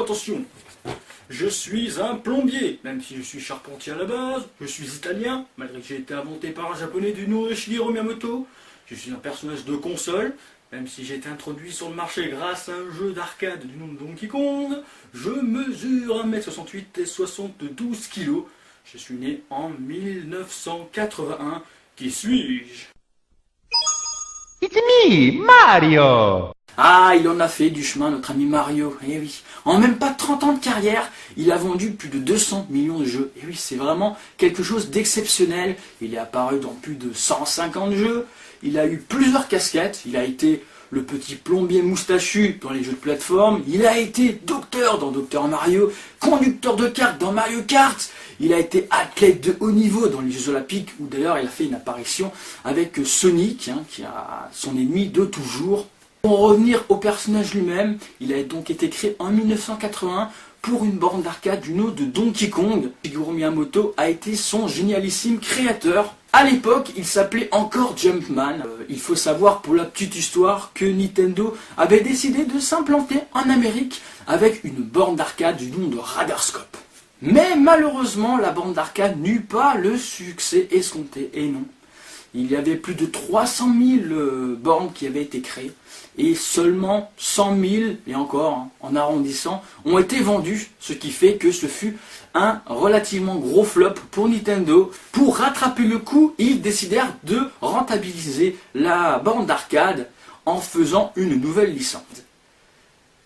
attention. Je suis un plombier, même si je suis charpentier à la base. Je suis italien, malgré que j'ai été inventé par un japonais du nom de Shigeru Miyamoto. Je suis un personnage de console, même si j'ai été introduit sur le marché grâce à un jeu d'arcade du nom de Donkey Kong. Je mesure 1m68 et 72 kg. Je suis né en 1981. Qui suis-je? It's me, Mario! Ah, il en a fait du chemin, notre ami Mario, eh oui. En même pas 30 ans de carrière, il a vendu plus de 200 millions de jeux. Et oui, c'est vraiment quelque chose d'exceptionnel. Il est apparu dans plus de 150 jeux. Il a eu plusieurs casquettes. Il a été le petit plombier moustachu dans les jeux de plateforme. Il a été docteur dans Docteur Mario, conducteur de cartes dans Mario Kart. Il a été athlète de haut niveau dans les Jeux Olympiques, où d'ailleurs il a fait une apparition avec Sonic, qui a son ennemi de toujours. Pour revenir au personnage lui-même, il a donc été créé en 1981 pour une borne d'arcade du nom de Donkey Kong. Shigeru Miyamoto a été son génialissime créateur. À l'époque, il s'appelait encore Jumpman. Il faut savoir pour la petite histoire que Nintendo avait décidé de s'implanter en Amérique avec une borne d'arcade du nom de Radarscope. Mais malheureusement, la borne d'arcade n'eut pas le succès escompté. Et non, il y avait plus de 300 000 bornes qui avaient été créées. Et seulement 100 000, et encore en arrondissant, ont été vendues, ce qui fait que ce fut un relativement gros flop pour Nintendo. Pour rattraper le coup, ils décidèrent de rentabiliser la borne d'arcade en faisant une nouvelle licence.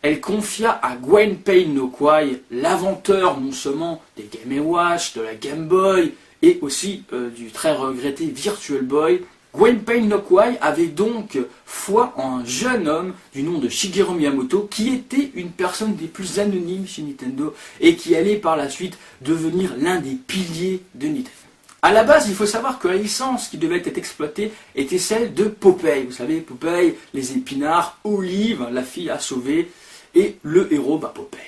Elle confia à Gunpei Yokoi, l'inventeur non seulement des Game & Watch, de la Game Boy et aussi du très regretté Virtual Boy. Gunpei Yokoi avait donc foi en un jeune homme du nom de Shigeru Miyamoto qui était une personne des plus anonymes chez Nintendo et qui allait par la suite devenir l'un des piliers de Nintendo. A la base, il faut savoir que la licence qui devait être exploitée était celle de Popeye. Vous savez, Popeye, les épinards, Olive, la fille à sauver, et le héros, Popeye.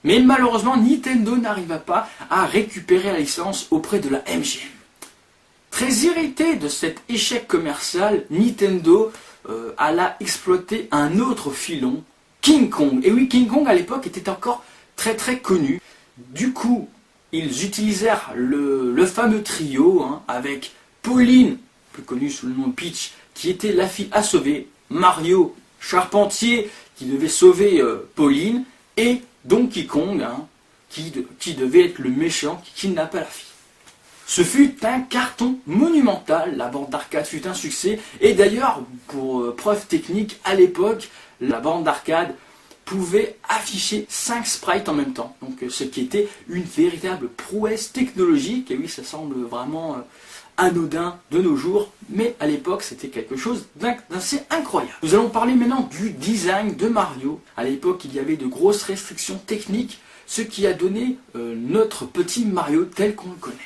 Mais malheureusement, Nintendo n'arriva pas à récupérer la licence auprès de la MGM. Très irrité de cet échec commercial, Nintendo alla exploiter un autre filon, King Kong. Et oui, King Kong à l'époque était encore très très connu. Du coup, ils utilisèrent le fameux trio avec Pauline, plus connue sous le nom de Peach, qui était la fille à sauver, Mario, charpentier, qui devait sauver Pauline, et Donkey Kong, qui devait être le méchant qui kidnappa la fille. Ce fut un carton monumental, la borne d'arcade fut un succès, et d'ailleurs, pour preuve technique, à l'époque, la borne d'arcade pouvait afficher 5 sprites en même temps, donc ce qui était une véritable prouesse technologique, et oui, ça semble vraiment anodin de nos jours, mais à l'époque c'était quelque chose d'assez incroyable. Nous allons parler maintenant du design de Mario. À l'époque, il y avait de grosses restrictions techniques, ce qui a donné notre petit Mario tel qu'on le connaît.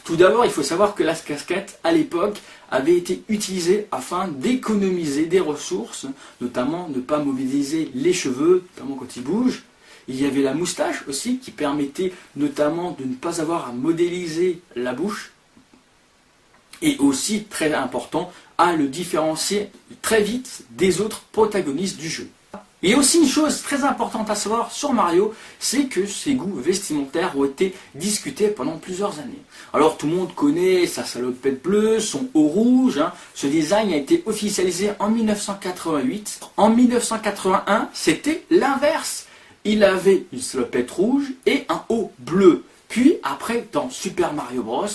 Tout d'abord, il faut savoir que la casquette, à l'époque, avait été utilisée afin d'économiser des ressources, notamment ne pas mobiliser les cheveux, notamment quand ils bougent. Il y avait la moustache aussi, qui permettait notamment de ne pas avoir à modéliser la bouche. Et aussi, très important, à le différencier très vite des autres protagonistes du jeu. Et aussi une chose très importante à savoir sur Mario, c'est que ses goûts vestimentaires ont été discutés pendant plusieurs années. Alors tout le monde connaît sa salopette bleue, son haut rouge, Ce design a été officialisé en 1988. En 1981, c'était l'inverse. Il avait une salopette rouge et un haut bleu. Puis après, dans Super Mario Bros,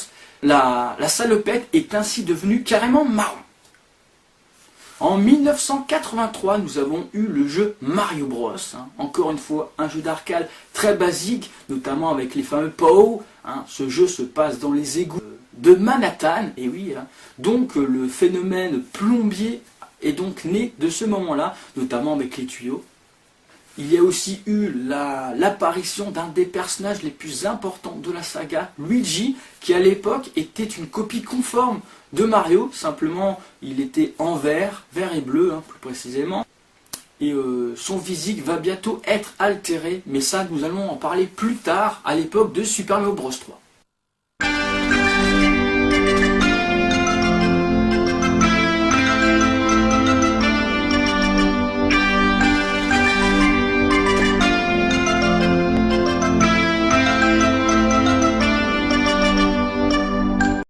la salopette est ainsi devenue carrément marron. En 1983, nous avons eu le jeu Mario Bros. Encore une fois, un jeu d'arcade très basique, notamment avec les fameux POW. Ce jeu se passe dans les égouts de Manhattan, et oui, donc le phénomène plombier est donc né de ce moment-là, notamment avec les tuyaux. Il y a aussi eu l'apparition d'un des personnages les plus importants de la saga, Luigi, qui à l'époque était une copie conforme de Mario, simplement il était en vert et bleu plus précisément. Et son physique va bientôt être altéré, mais ça nous allons en parler plus tard, à l'époque de Super Mario Bros 3.